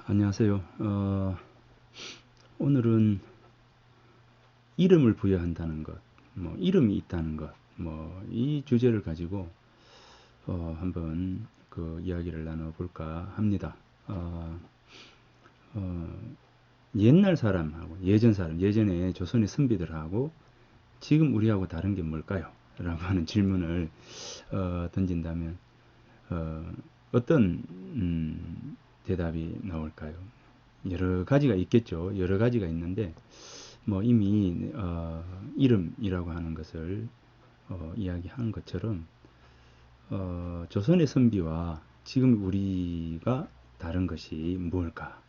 안녕하세요. 오늘은 이름을 부여한다는 것, 이름이 있다는 것, 이 주제를 가지고 한번 그 이야기를 나눠볼까 합니다. 어, 어, 옛날 사람하고 예전 사람, 예전에 조선의 선비들하고 지금 우리하고 다른 게 뭘까요? 라고 하는 질문을 던진다면 어, 떤 대답이 나올까요? 여러 가지가 있겠죠. 여러 가지가 있는데 이미 이름이라고 하는 것을 이야기한 것처럼 조선의 선비와 지금 우리가 다른 것이 무엇일까?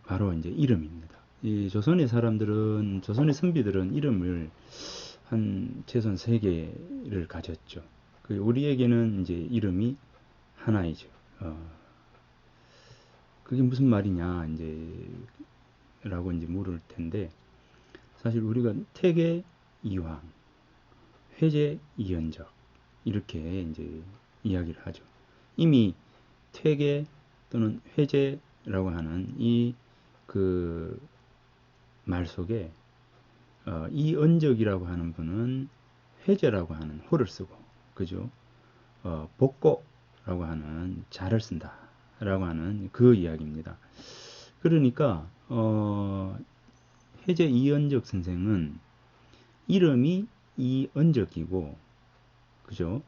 바로 이제 이름입니다. 이 조선의 사람들은 조선의 선비들은 이름을 한 최소한 세 개를 가졌죠. 그 우리에게는 이제 이름이 하나이죠. 그게 무슨 말이냐 이제 라고 이제 물을 텐데 사실 우리가 태계 이황, 회제 이연적 이렇게 이제 이야기를 하죠. 이미 퇴계 또는 회제라고 하는 이 그 말 속에 이언적이라고 하는 분은 회제라고 하는 호를 쓰고 그죠? 복고라고 하는 자를 쓴다라고 하는 그 이야기입니다. 그러니까 회제 이언적 선생은 이름이 이언적이고 그죠?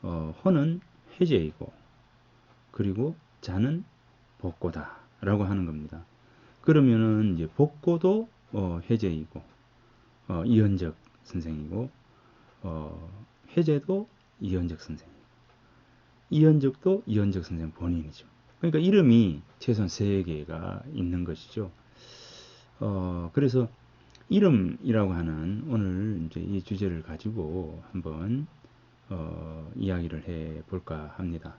허는 회제이고 그리고 자는 복고다라고 하는 겁니다. 그러면은 이제 복고도 회제이고 이현적 선생이고 회제도 이현적 선생, 이현적도 이현적 선생 본인이죠. 그러니까 이름이 최소한 세 개가 있는 것이죠. 그래서 이름이라고 하는 오늘 이제 이 주제를 가지고 한번 이야기를 해 볼까 합니다.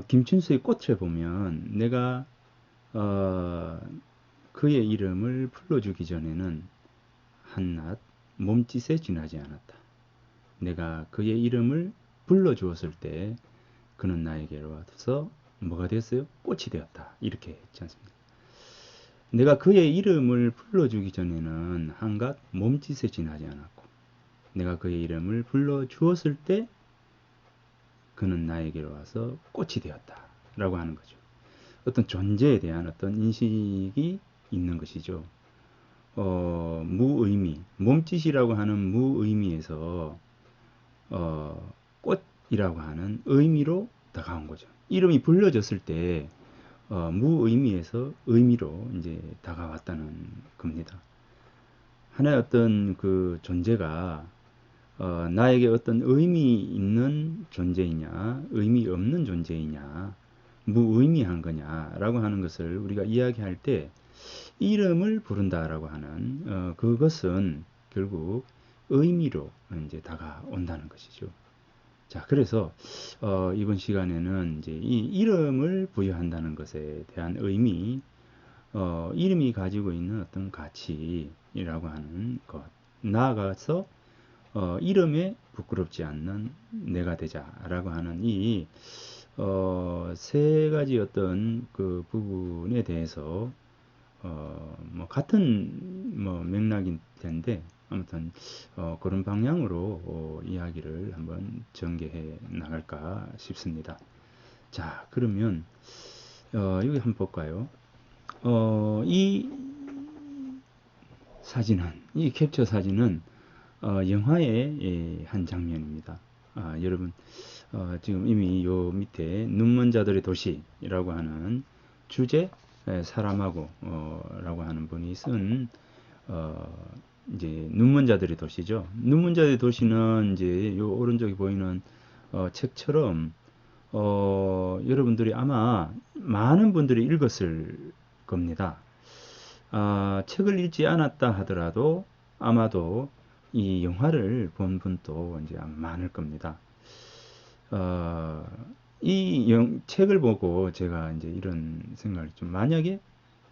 김춘수의 꽃에 보면 내가 어, 그의 이름을 불러주기 전에는 한낱 몸짓에 지나지 않았다. 내가 그의 이름을 불러주었을 때 그는 나에게로 와서 뭐가 됐어요? 꽃이 되었다. 이렇게 했지 않습니까? 내가 그의 이름을 불러주기 전에는 한갓 몸짓에 지나지 않았고 내가 그의 이름을 불러주었을 때 그는 나에게로 와서 꽃이 되었다. 라고 하는 거죠. 어떤 존재에 대한 어떤 인식이 있는 것이죠. 무의미, 몸짓이라고 하는 무의미에서 꽃이라고 하는 의미로 다가온 거죠. 이름이 불려졌을 때 무의미에서 의미로 이제 다가왔다는 겁니다. 하나의 어떤 그 존재가 나에게 어떤 의미 있는 존재이냐, 의미 없는 존재이냐, 무의미한 거냐라고 하는 것을 우리가 이야기할 때 이름을 부른다라고 하는 그것은 결국 의미로 이제 다가온다는 것이죠. 자, 그래서 이번 시간에는 이제 이 이름을 부여한다는 것에 대한 의미, 이름이 가지고 있는 어떤 가치라고 하는 것, 나아가서 이름에 부끄럽지 않는 내가 되자라고 하는 이 세 가지 어떤 그 부분에 대해서 같은 맥락일 텐데 아무튼 그런 방향으로 이야기를 한번 전개해 나갈까 싶습니다. 자, 그러면 여기 한번 볼까요? 이 사진은 이 캡처 사진은 영화의 한 장면입니다. 여러분 지금 이미 요 밑에 눈먼 자들의 도시라고 하는 주제 사람하고 라고 하는 분이 쓴 이제 눈먼 자들의 도시죠. 눈먼 자들의 도시는 이제 요 오른쪽에 보이는 책처럼 여러분들이 아마 많은 분들이 읽었을 겁니다. 책을 읽지 않았다 하더라도 아마도 이 영화를 본 분도 이제 많을 겁니다. 책을 보고 제가 이제 이런 생각을 좀 만약에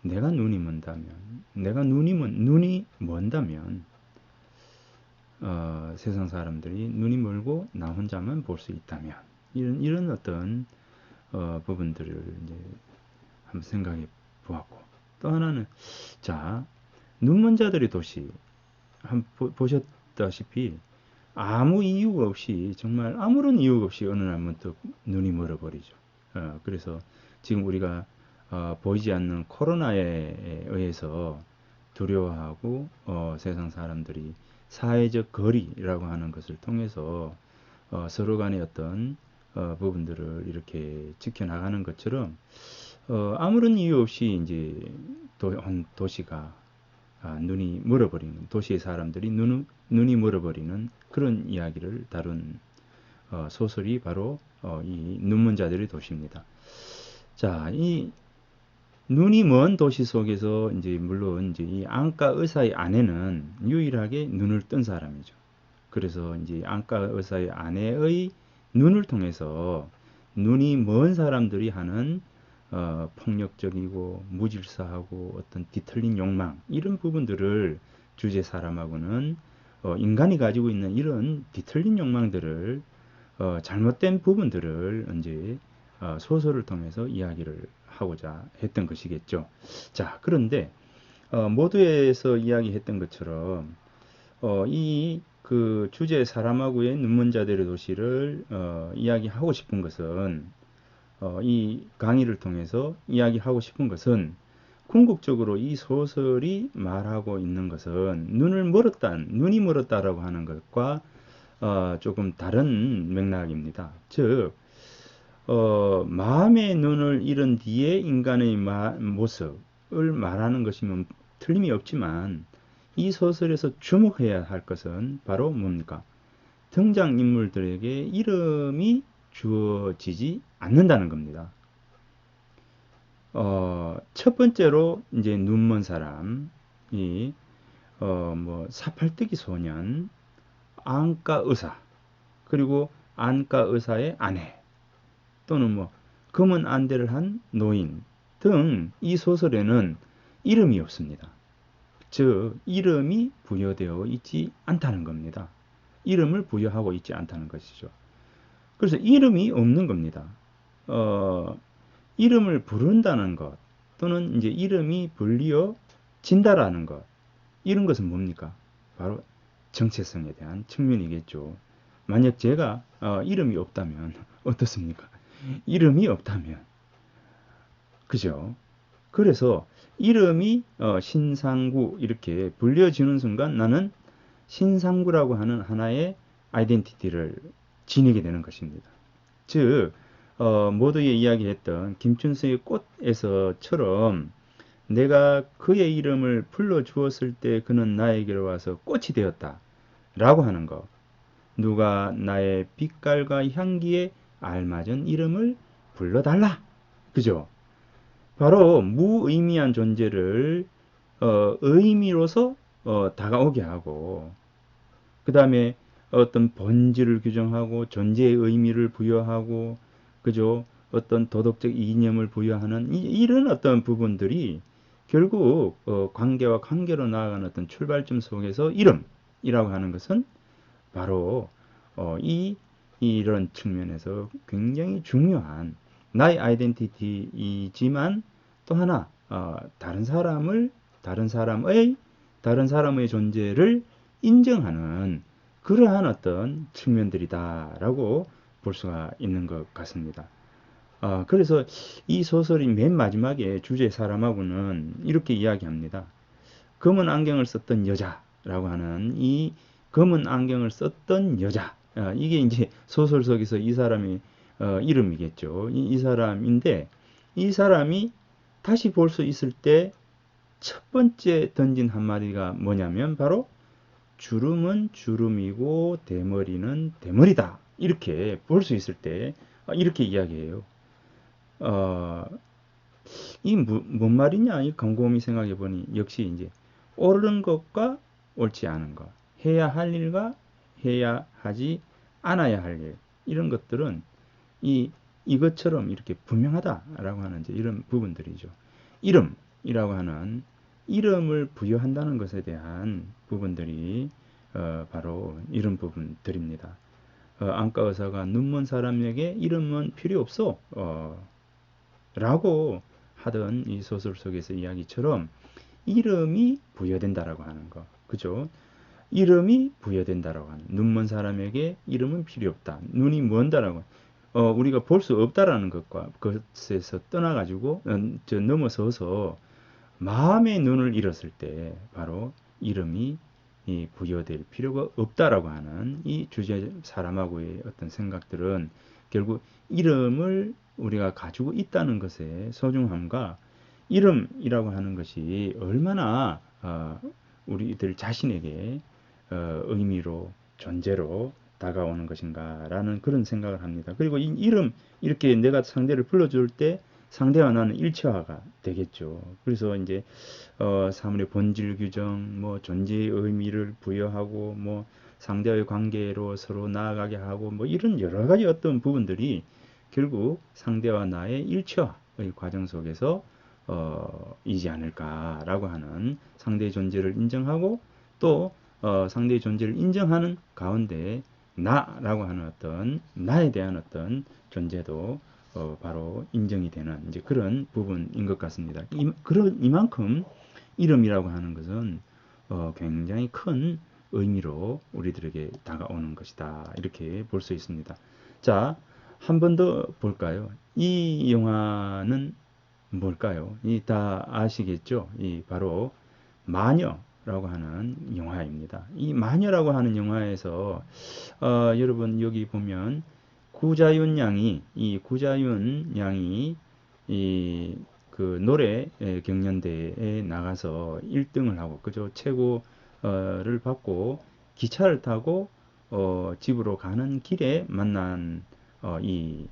내가 눈이 먼다면, 눈이 먼다면, 세상 사람들이 눈이 멀고 나 혼자만 볼 수 있다면, 이런 어떤, 부분들을 이제 한번 생각해 보았고, 또 하나는, 자, 눈먼 자들의 도시, 한번 보셨다시피 아무 이유가 없이, 정말 아무런 이유가 없이 어느 날 문득 눈이 멀어버리죠. 그래서 지금 우리가 보이지 않는 코로나에 의해서 두려워하고 세상 사람들이 사회적 거리라고 하는 것을 통해서 서로 간의 어떤 부분들을 이렇게 지켜나가는 것처럼 아무런 이유 없이 이제 도시가 눈이 멀어버리는, 도시의 사람들이 눈이 멀어버리는 그런 이야기를 다룬 소설이 바로 이 눈먼 자들의 도시입니다. 자, 이 눈이 먼 도시 속에서 이제 물론 이제 이 안과 의사의 아내는 유일하게 눈을 뜬 사람이죠. 그래서 이제 안과 의사의 아내의 눈을 통해서 눈이 먼 사람들이 하는 폭력적이고 무질서하고 어떤 뒤틀린 욕망, 이런 부분들을 주제 사람하고는 인간이 가지고 있는 이런 뒤틀린 욕망들을 잘못된 부분들을 이제 소설을 통해서 이야기를 하고자 했던 것이겠죠. 자, 그런데 모두에서 이야기했던 것처럼 이 그 주제 사람하고의 눈먼 자들의 도시를 이야기하고 싶은 것은 이 강의를 통해서 이야기하고 싶은 것은 궁극적으로 이 소설이 말하고 있는 것은 눈이 멀었다라고 하는 것과 조금 다른 맥락입니다. 즉, 마음의 눈을 잃은 뒤에 인간의 모습을 말하는 것이면 틀림이 없지만, 이 소설에서 주목해야 할 것은 바로 뭡니까? 등장인물들에게 이름이 주어지지 않는다는 겁니다. 첫 번째로 이제 눈먼 사람이 뭐 사팔뜨기 소년, 안과 의사, 그리고 안과 의사의 아내, 또는 뭐 검은 안대를 한 노인 등 이 소설에는 이름이 없습니다. 즉, 이름이 부여되어 있지 않다는 겁니다. 이름을 부여하고 있지 않다는 것이죠. 그래서 이름이 없는 겁니다. 이름을 부른다는 것, 또는 이제 이름이 불리어진다라는 것, 이런 것은 뭡니까? 바로 정체성에 대한 측면이겠죠. 만약 제가 이름이 없다면 어떻습니까? 이름이 없다면, 그죠? 그래서 이름이 신상구 이렇게 불려지는 순간 나는 신상구라고 하는 하나의 아이덴티티를 지니게 되는 것입니다. 즉, 모두에 이야기했던 김춘수의 꽃에서처럼 내가 그의 이름을 불러주었을 때 그는 나에게로 와서 꽃이 되었다 라고 하는 것, 누가 나의 빛깔과 향기에 알맞은 이름을 불러달라, 그죠? 바로 무의미한 존재를 의미로서 다가오게 하고, 그 다음에 어떤 본질을 규정하고 존재의 의미를 부여하고, 그죠? 어떤 도덕적 이념을 부여하는 이런 어떤 부분들이 결국 관계와 관계로 나아가는 어떤 출발점 속에서 이름이라고 하는 것은 바로 이런 측면에서 굉장히 중요한 나의 아이덴티티이지만, 또 하나 다른 사람의 존재를 인정하는 그러한 어떤 측면들이다라고 볼 수가 있는 것 같습니다. 그래서 이 소설이 맨 마지막에 주제 사람하고는 이렇게 이야기합니다. 검은 안경을 썼던 여자라고 하는 이 검은 안경을 썼던 여자, 이게 이제 소설 속에서 이 사람의 이름이겠죠. 이 사람인데, 이 사람이 다시 볼 수 있을 때 첫 번째 던진 한마디가 뭐냐면 바로 주름은 주름이고 대머리는 대머리다, 이렇게 볼 수 있을 때 이렇게 이야기해요. 뭔 말이냐, 이 곰곰이 생각해 보니 역시 이제 옳은 것과 옳지 않은 것, 해야 할 일과 해야 하지 않아야 할 일, 이런 것들은 이것처럼 이렇게 분명하다라고 하는 이제 이런 부분들이죠. 이름이라고 하는 이름을 부여한다는 것에 대한 부분들이 바로 이런 부분들입니다. 안과 의사가 눈먼 사람에게 이름은 필요 없어. 라고 하던 이 소설 속에서 이야기처럼 이름이 부여된다라고 하는 거. 그죠? 이름이 부여된다라고 하는. 눈먼 사람에게 이름은 필요 없다. 눈이 먼다라고. 우리가 볼 수 없다라는 것과 그것에서 떠나가지고 넘어서서 마음의 눈을 잃었을 때 바로 이름이 부여될 필요가 없다라고 하는 이 주제 사람하고의 어떤 생각들은 결국 이름을 우리가 가지고 있다는 것의 소중함과 이름이라고 하는 것이 얼마나 우리들 자신에게 의미로 존재로 다가오는 것인가라는 그런 생각을 합니다. 그리고 이 이름 이렇게 내가 상대를 불러줄 때 상대와 나는 일체화가 되겠죠. 그래서 이제 사물의 본질 규정, 뭐 존재의 의미를 부여하고 뭐 상대와의 관계로 서로 나아가게 하고 뭐 이런 여러 가지 어떤 부분들이 결국 상대와 나의 일체화의 과정 속에서 이지 않을까라고 하는 상대의 존재를 인정하고 또 상대의 존재를 인정하는 가운데 나라고 하는 어떤 나에 대한 어떤 존재도 바로 인정이 되는 이제 그런 부분인 것 같습니다. 이만큼 이름이라고 하는 것은 굉장히 큰 의미로 우리들에게 다가오는 것이다. 이렇게 볼 수 있습니다. 자, 한 번 더 볼까요? 이 영화는 뭘까요? 이 다 아시겠죠? 이 바로 마녀라고 하는 영화입니다. 이 마녀라고 하는 영화에서 여러분 여기 보면 구자윤 양이 이 그 노래 경연대회에 나가서 1등을 하고 그죠? 최고를 받고 기차를 타고 집으로 가는 길에 만난 이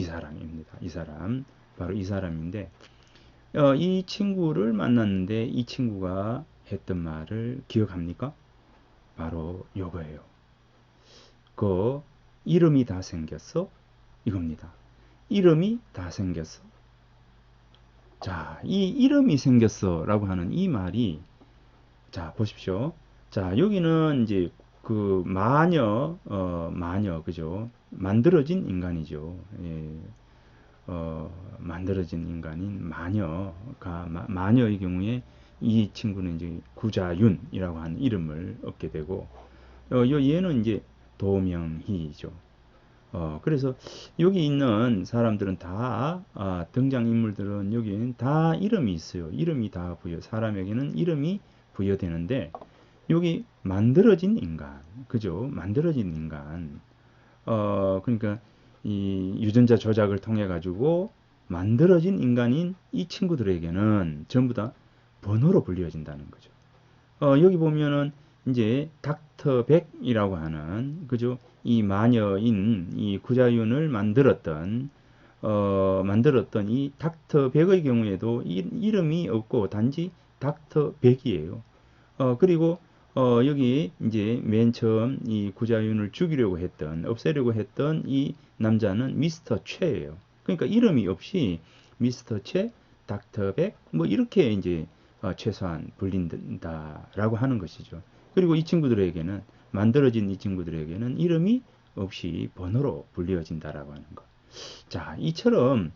사람입니다. 이 사람 바로 이 사람인데 이 친구를 만났는데 이 친구가 했던 말을 기억합니까? 바로 요거예요. 그 이름이 다 생겼어? 이겁니다. 이름이 다 생겼어. 자, 이 이름이 생겼어 라고 하는 이 말이 자, 보십시오. 자, 여기는 이제 그 마녀, 그죠? 만들어진 인간이죠. 예, 만들어진 인간인 마녀의 경우에 이 친구는 이제 구자윤이라고 하는 이름을 얻게 되고, 얘는 이제 도명희죠. 그래서 여기 있는 사람들은 다, 등장인물들은 여기는 다 이름이 있어요. 이름이 다 사람에게는 이름이 부여되는데, 여기 만들어진 인간, 그죠? 만들어진 인간. 그러니까 이 유전자 조작을 통해 가지고 만들어진 인간인 이 친구들에게는 전부 다 번호로 불려진다는 거죠. 여기 보면은 이제 닥터 백이라고 하는 그죠? 이 마녀인 이 구자윤을 만들었던 이 닥터 백의 경우에도 이름이 없고 단지 닥터 백이에요. 그리고 여기 이제 맨 처음 이 구자윤을 없애려고 했던 이 남자는 미스터 최예요. 그러니까 이름이 없이 미스터 최, 닥터 백, 뭐 이렇게 이제 최소한 불린다라고 하는 것이죠. 그리고 만들어진 이 친구들에게는 이름이 없이 번호로 불리어진다라고 하는 것. 자, 이처럼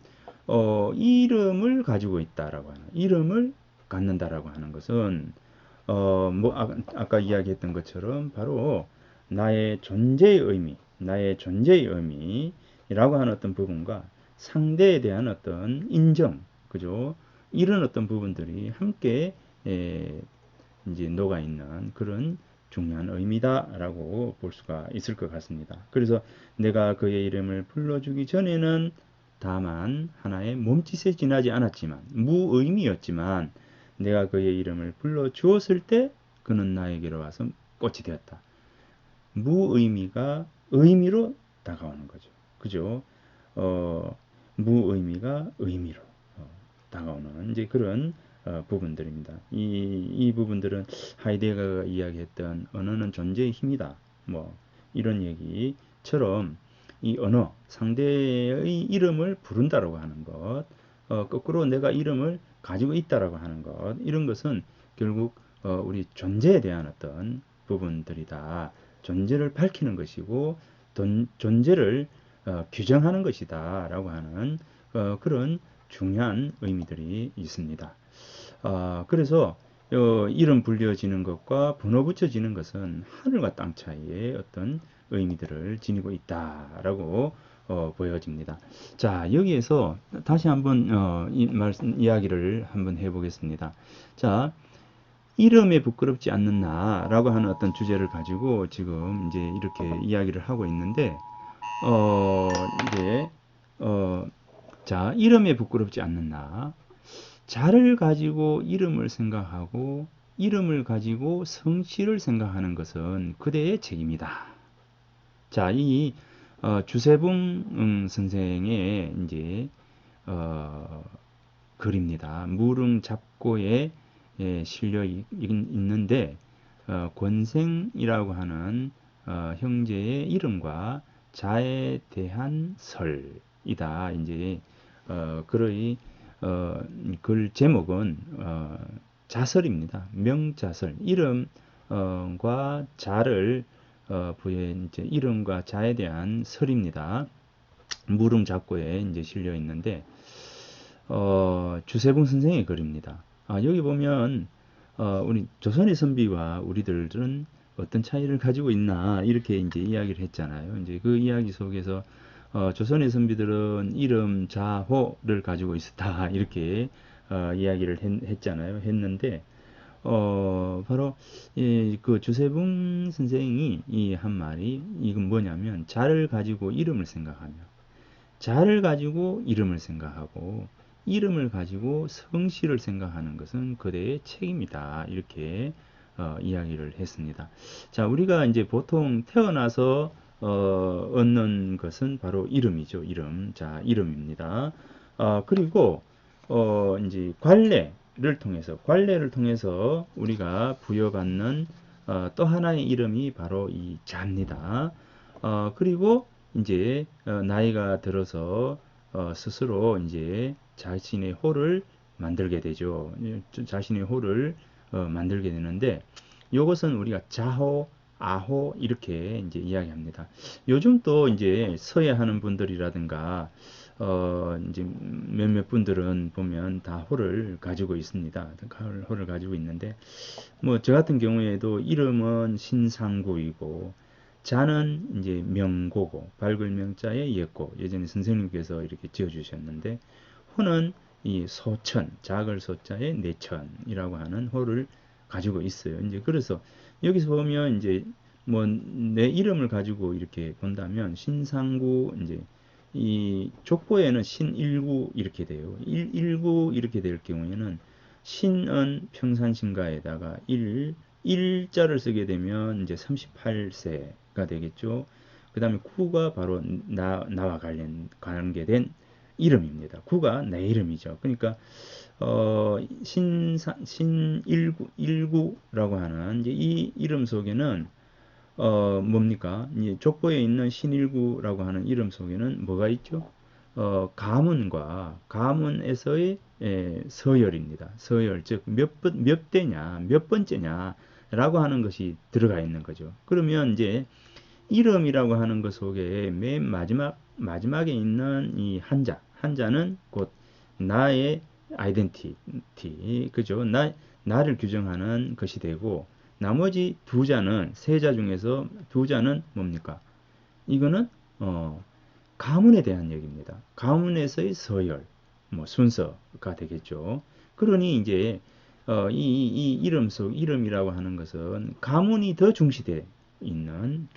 이름을 가지고 있다라고 하는, 이름을 갖는다라고 하는 것은 뭐 아까 이야기했던 것처럼 바로 나의 존재의 의미라고 하는 어떤 부분과 상대에 대한 어떤 인정, 그죠? 이런 어떤 부분들이 함께 이제 녹아 있는 그런 중요한 의미다라고 볼 수가 있을 것 같습니다. 그래서 내가 그의 이름을 불러주기 전에는 다만 하나의 몸짓에 지나지 않았지만 무의미였지만 내가 그의 이름을 불러 주었을 때 그는 나에게로 와서 꽃이 되었다. 무의미가 의미로 다가오는 거죠. 그죠? 무의미가 의미로 다가오는 이제 그런 부분들입니다. 이 부분들은 하이데거가 이야기했던 언어는 존재의 힘이다. 뭐 이런 얘기처럼 이 언어, 상대의 이름을 부른다라고 하는 것, 거꾸로 내가 이름을 가지고 있다라고 하는 것, 이런 것은 결국 우리 존재에 대한 어떤 부분들이다. 존재를 밝히는 것이고 존재를 규정하는 것이다라고 하는 그런 중요한 의미들이 있습니다. 그래서 이름 불려지는 것과 번호 붙여지는 것은 하늘과 땅 차이의 어떤 의미들을 지니고 있다라고 보여집니다. 자, 여기에서 다시 한번 이야기를 한번 해보겠습니다. 자, 이름에 부끄럽지 않는 나라고 하는 어떤 주제를 가지고 지금 이제 이렇게 이야기를 하고 있는데, 어, 이제, 어, 자, 이름에 부끄럽지 않는 나. 자를 가지고 이름을 생각하고 이름을 가지고 성씨를 생각하는 것은 그대의 책임이다. 자, 이 주세붕 선생의 이제 글입니다. 무릉잡고에 실려 있는데 권생이라고 하는 형제의 이름과 자에 대한 설이다. 이제 글의 글 제목은 자설입니다. 명자설. 이름과 자를 부여한 이제 이름과 자에 대한 설입니다. 무릉잡고에 이제 실려 있는데 주세붕 선생의 글입니다. 여기 보면 우리 조선의 선비와 우리들은 어떤 차이를 가지고 있나 이렇게 이제 이야기를 했잖아요. 이제 그 이야기 속에서 조선의 선비들은 이름 자호를 가지고 있었다 이렇게 이야기를 했잖아요. 했는데 바로 그 주세붕 선생이 이 한 말이 이건 뭐냐면 자를 가지고 이름을 생각하며 자를 가지고 이름을 생각하고 이름을 가지고 성씨를 생각하는 것은 그대의 책임이다. 이렇게 이야기를 했습니다. 자, 우리가 이제 보통 태어나서 얻는 것은 바로 이름이죠. 이름. 자, 이름입니다. 그리고 이제 관례를 통해서 우리가 부여받는 또 하나의 이름이 바로 이 자입니다. 그리고 이제 나이가 들어서 스스로 이제 자신의 호를 만들게 되죠. 자신의 호를 만들게 되는데 이것은 우리가 자호, 아호 이렇게 이제 이야기합니다. 요즘 또 이제 서예하는 분들이라든가 이제 몇몇 분들은 보면 다 호를 가지고 있습니다. 호를 가지고 있는데 뭐 저 같은 경우에도 이름은 신상구이고 자는 이제 명고고 밝을 명자에 예고 예전에 선생님께서 이렇게 지어주셨는데 호는 이 소천 작을 소자에 내천이라고 하는 호를 가지고 있어요. 이제 그래서 여기서 보면 이제 뭐 내 이름을 가지고 이렇게 본다면 신상구 이제 이 족보에는 신일구 이렇게 돼요. 일구 이렇게 될 경우에는 신은 평산신가에다가 일자를 쓰게 되면 이제 38세가 되겠죠. 그 다음에 구가 바로 나와 관계된 이름입니다. 구가 내 이름이죠. 그러니까 신일구라고 하는 이제 이 이름 속에는 뭡니까? 이 족보에 있는 신일구라고 하는 이름 속에는 뭐가 있죠? 가문에서의 서열입니다. 서열, 즉, 몇 대냐, 몇 번째냐, 라고 하는 것이 들어가 있는 거죠. 그러면 이제 이름이라고 하는 것 속에 맨 마지막에 있는 이 한자는 곧 나의 아이덴티티, 그죠? 나를 규정하는 것이 되고, 나머지 두 자는, 세 자 중에서 두 자는 뭡니까? 이거는, 가문에 대한 얘기입니다. 가문에서의 서열, 뭐, 순서가 되겠죠. 그러니 이제, 이 이름이라고 하는 것은 가문이 더 중시되어 있는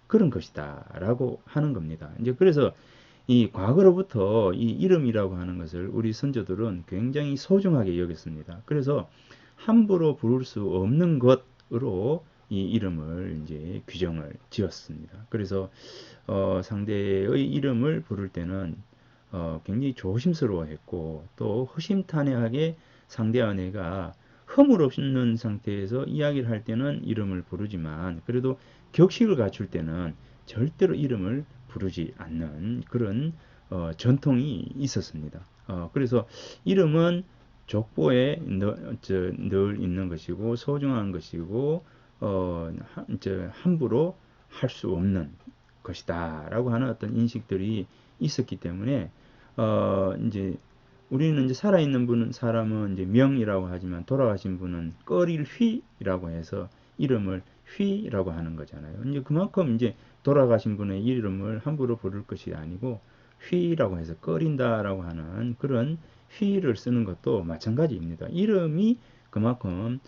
그런 것이다. 라고 하는 겁니다. 이제 그래서 이 과거로부터 이 이름이라고 하는 것을 우리 선조들은 굉장히 소중하게 여겼습니다. 그래서 함부로 부를 수 없는 것으로 이 이름을 이제 규정을 지었습니다. 그래서 상대의 이름을 부를 때는 굉장히 조심스러워했고 또 허심탄회하게 상대와 내가 허물 없는 상태에서 이야기를 할 때는 이름을 부르지만 그래도 격식을 갖출 때는 절대로 이름을 부르지 않는 그런 전통이 있었습니다. 그래서 이름은 족보에 늘 있는 것이고 소중한 것이고 함부로 할 수 없는 것이다 라고 하는 어떤 인식들이 있었기 때문에 이제 우리는 이제 살아있는 사람은 이제 명이라고 하지만 돌아가신 분은 꺼릴 휘라고 해서 이름을 휘라고 하는 거잖아요. 이제 그만큼 이제 돌아가신 분의 이름을 함부로 부를 것이 아니고 휘라고 해서 꺼린다라고 하는 그런 휘를 쓰는 것도 마찬가지입니다. 이름이 그만큼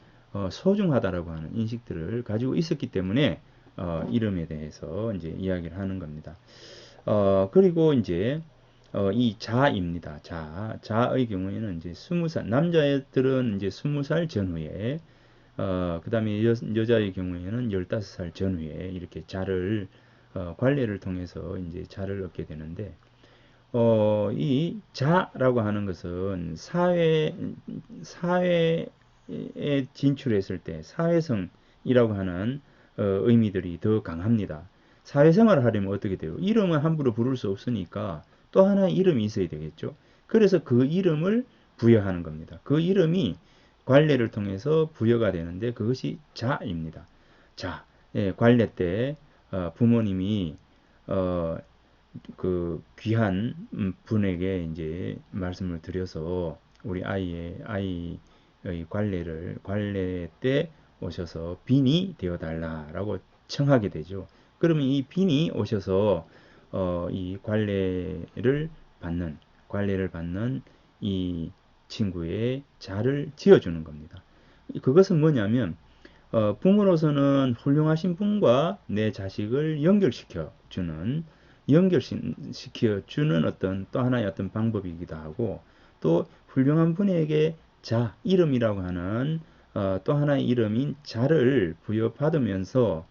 소중하다라고 하는 인식들을 가지고 있었기 때문에 이름에 대해서 이제 이야기를 하는 겁니다. 그리고 이제 이 자입니다. 자의 경우에는 이제 20살, 남자들은 이제 20살 전후에, 그 다음에 여자의 경우에는 15살 전후에 이렇게 자를, 관례를 통해서 이제 자를 얻게 되는데, 이 자라고 하는 것은 사회에 진출했을 때 사회성이라고 하는 의미들이 더 강합니다. 사회생활을 하려면 어떻게 돼요? 이름은 함부로 부를 수 없으니까 또 하나의 이름이 있어야 되겠죠. 그래서 그 이름을 부여하는 겁니다. 그 이름이 관례를 통해서 부여가 되는데 그것이 자입니다. 자, 예, 관례 때 부모님이 어, 그 귀한 분에게 이제 말씀을 드려서 우리 아이의 관례 때 오셔서 빈이 되어 달라라고 청하게 되죠. 그러면 이 빈이 오셔서 이 관례를 받는 이 친구의 자를 지어주는 겁니다. 그것은 뭐냐면 부모로서는 훌륭하신 분과 내 자식을 연결시켜 주는 어떤 또 하나의 어떤 방법이기도 하고 또 훌륭한 분에게 이름이라고 하는 또 하나의 이름인 자를 부여받으면서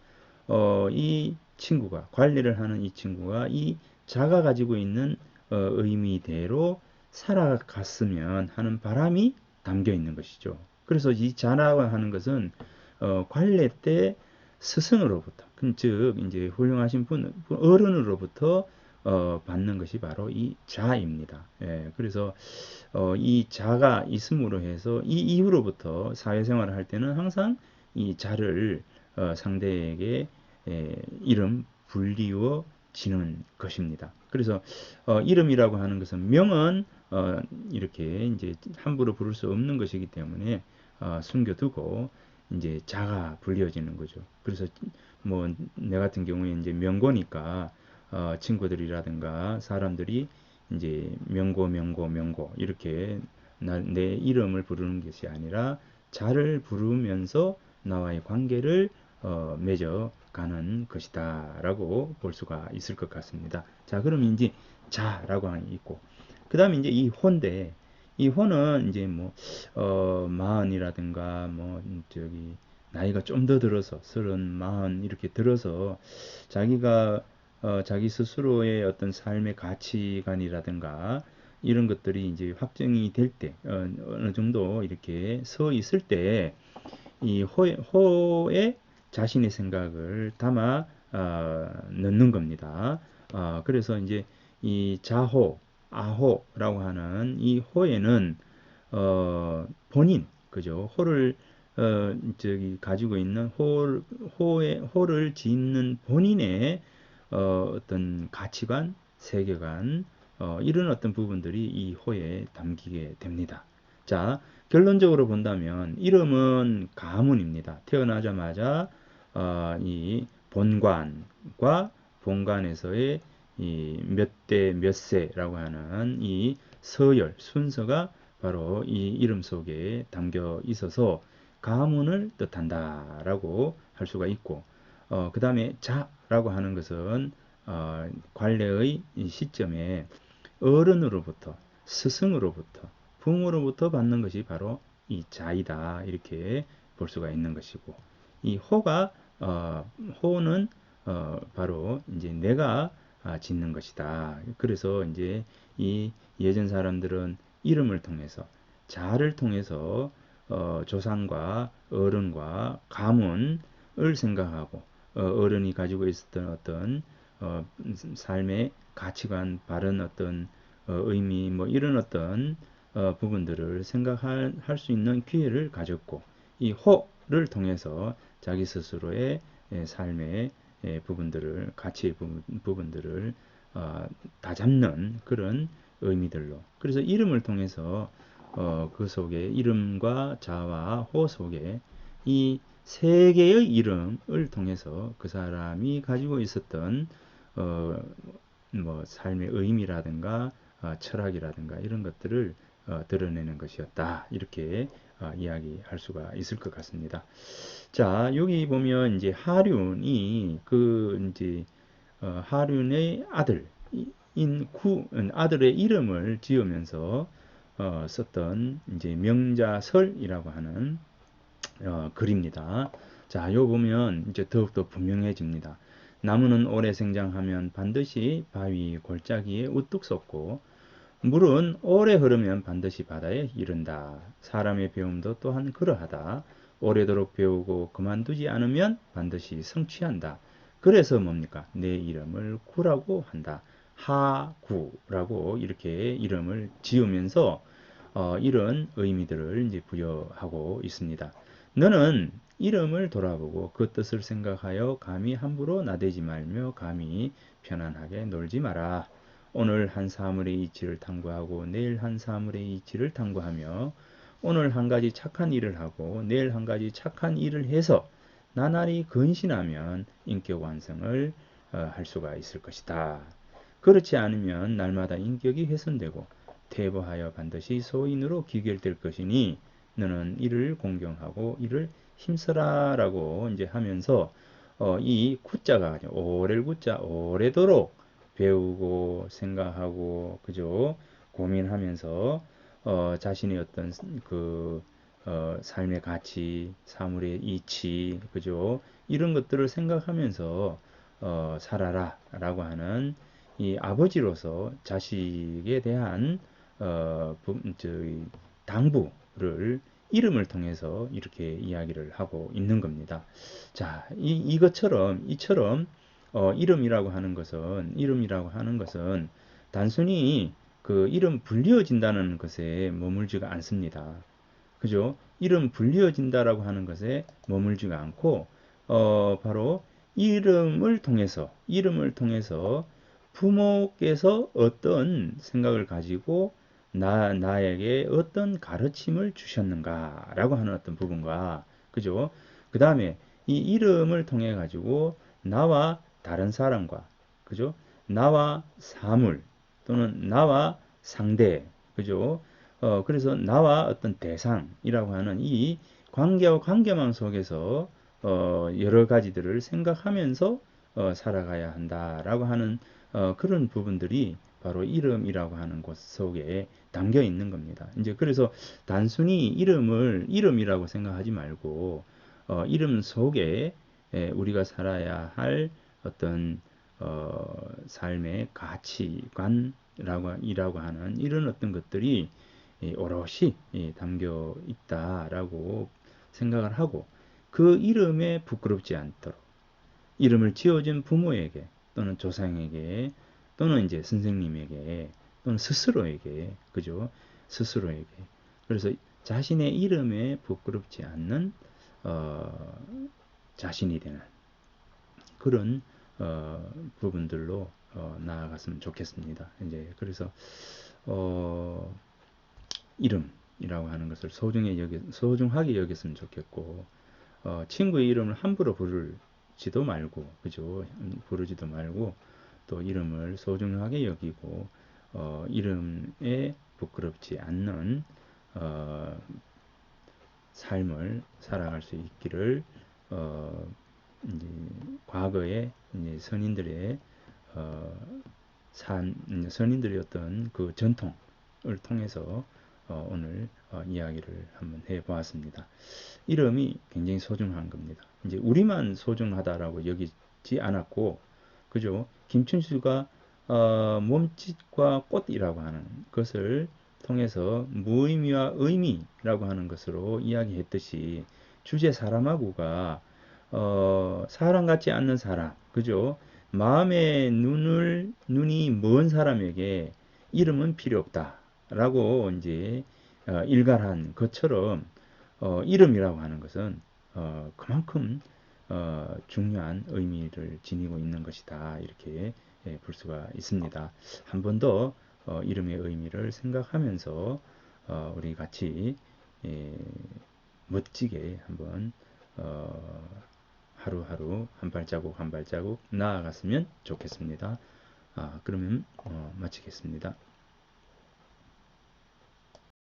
이 친구가 관리를 하는 이 친구가 이 자가 가지고 있는 의미대로 살아갔으면 하는 바람이 담겨 있는 것이죠. 그래서 이 자라고 하는 것은 관례 때 스승으로부터, 즉 이제 훌륭하신 어른으로부터 받는 것이 바로 이 자입니다. 예, 그래서 이 자가 있음으로 해서 이 이후로부터 사회생활을 할 때는 항상 이 자를 상대에게 이름 불리워 지는 것입니다. 그래서 이름이라고 하는 것은 명은 이렇게 이제 함부로 부를 수 없는 것이기 때문에 숨겨두고 이제 자가 불리어지는 거죠. 그래서 뭐 내 같은 경우에 이제 명고니까 친구들이라든가 사람들이 이제 명고 이렇게 내 이름을 부르는 것이 아니라 자를 부르면서 나와의 관계를 맺어가는 것이다라고 볼 수가 있을 것 같습니다. 자, 그럼 이제 자라고 하는 게 있고, 그 다음에 이제 이 호인데, 이 호는 이제 뭐, 마흔이라든가, 뭐, 저기, 나이가 좀 더 들어서, 30, 40 이렇게 들어서 자기가, 자기 스스로의 어떤 삶의 가치관이라든가, 이런 것들이 이제 확정이 될 때, 어느 정도 이렇게 서 있을 때, 이 호에 자신의 생각을 담아 넣는 겁니다. 그래서 이제 이 자호, 아호라고 하는 이 호에는 본인, 그죠? 호를 가지고 있는 호를 짓는 본인의 어떤 가치관, 세계관, 이런 어떤 부분들이 이 호에 담기게 됩니다. 자, 결론적으로 본다면 이름은 가문입니다. 태어나자마자 이 본관과 본관에서의 이 몇 대 몇 세라고 하는 이 서열 순서가 바로 이 이름 속에 담겨 있어서 가문을 뜻한다라고 할 수가 있고, 그 다음에 자라고 하는 것은 관례의 시점에 어른으로부터, 스승으로부터, 부모로부터 받는 것이 바로 이 자이다, 이렇게 볼 수가 있는 것이고, 이 호는 바로 이제 내가 짓는 것이다. 그래서 이제 이 예전 사람들은 이름을 통해서, 자를 통해서 조상과 어른과 가문을 생각하고 어른이 가지고 있었던 어떤 삶의 가치관, 바른 어떤 의미, 뭐 이런 어떤 부분들을 생각할 수 있는 기회를 가졌고, 이 호를 통해서 자기 스스로의 삶의 부분들을, 가치의 부분들을 다 잡는 그런 의미들로. 그래서 이름을 통해서 그 속에 이름과 자와 호 속에 이 세 개의 이름을 통해서 그 사람이 가지고 있었던 어, 뭐 삶의 의미라든가 철학이라든가 이런 것들을 드러내는 것이었다. 이렇게 이야기할 수가 있을 것 같습니다. 자, 여기 보면 이제 하륜이 그 이제 하륜의 아들의 이름을 지으면서 썼던 이제 명자설이라고 하는 글입니다. 자, 요 보면 이제 더욱더 분명해집니다. 나무는 오래 생장하면 반드시 바위 골짜기에 우뚝 솟고 물은 오래 흐르면 반드시 바다에 이른다. 사람의 배움도 또한 그러하다. 오래도록 배우고 그만두지 않으면 반드시 성취한다. 그래서 뭡니까? 내 이름을 구라고 한다. 하구라고 이렇게 이름을 지으면서 이런 의미들을 이제 부여하고 있습니다. 너는 이름을 돌아보고 그 뜻을 생각하여 감히 함부로 나대지 말며 감히 편안하게 놀지 마라. 오늘 한 사물의 이치를 탐구하고 내일 한 사물의 이치를 탐구하며 오늘 한 가지 착한 일을 하고 내일 한 가지 착한 일을 해서 나날이 근신하면 인격 완성을 할 수가 있을 것이다. 그렇지 않으면 날마다 인격이 훼손되고 퇴보하여 반드시 소인으로 귀결될 것이니 너는 이를 공경하고 이를 힘쓰라라고 이제 하면서 이 구자가 오렐 구자 오래도록 배우고 생각하고 그죠 고민하면서 자신의 어떤 그 삶의 가치, 사물의 이치, 그죠 이런 것들을 생각하면서 살아라라고 하는 이 아버지로서 자식에 대한 저희 당부를 이름을 통해서 이렇게 이야기를 하고 있는 겁니다. 자, 이처럼 이름이라고 하는 것은 단순히 그 이름 불리어진다는 것에 머물지가 않습니다. 그죠? 이름 불리어진다라고 하는 것에 머물지가 않고 바로 이름을 통해서 부모께서 어떤 생각을 가지고 나에게 어떤 가르침을 주셨는가라고 하는 어떤 부분과 그죠? 그 다음에 이 이름을 통해 가지고 나와 다른 사람과 그죠? 나와 사물 또는 나와 상대 그죠? 그래서 나와 어떤 대상이라고 하는 이 관계와 관계망 속에서 여러 가지들을 생각하면서 살아가야 한다라고 하는 그런 부분들이 바로 이름이라고 하는 것 속에 담겨 있는 겁니다. 이제 그래서 단순히 이름이라고 생각하지 말고 이름 속에 우리가 살아야 할 어떤 삶의 가치관이라고 하는 이런 어떤 것들이 오롯이 담겨 있다라고 생각을 하고 그 이름에 부끄럽지 않도록 이름을 지어준 부모에게 또는 조상에게 또는 이제 선생님에게 또는 스스로에게 그죠? 스스로에게 그래서 자신의 이름에 부끄럽지 않는 자신이 되는 그런 부분들로 나아갔으면 좋겠습니다. 이제 그래서 이름이라고 하는 것을 소중하게 여겼으면 좋겠고 친구의 이름을 함부로 부르지도 말고 그죠? 부르지도 말고 또 이름을 소중하게 여기고 이름에 부끄럽지 않는 삶을 살아갈 수 있기를 이제 과거에 이제 선인들의 선인들의 어떤 그 전통을 통해서 오늘 이야기를 한번 해보았습니다. 이름이 굉장히 소중한 겁니다. 이제 우리만 소중하다라고 여기지 않았고, 그죠? 김춘수가 몸짓과 꽃이라고 하는 것을 통해서 무의미와 의미라고 하는 것으로 이야기했듯이 주제 사람하고가 사람 같지 않는 사람, 그죠? 마음의 눈이 먼 사람에게 이름은 필요 없다라고 이제 일갈한 것처럼 이름이라고 하는 것은 그만큼 중요한 의미를 지니고 있는 것이다 이렇게 볼 수가 있습니다. 한 번 더 이름의 의미를 생각하면서 우리 같이 멋지게 한번 하루하루 한 발자국 한 발자국 나아갔으면 좋겠습니다. 그러면 마치겠습니다.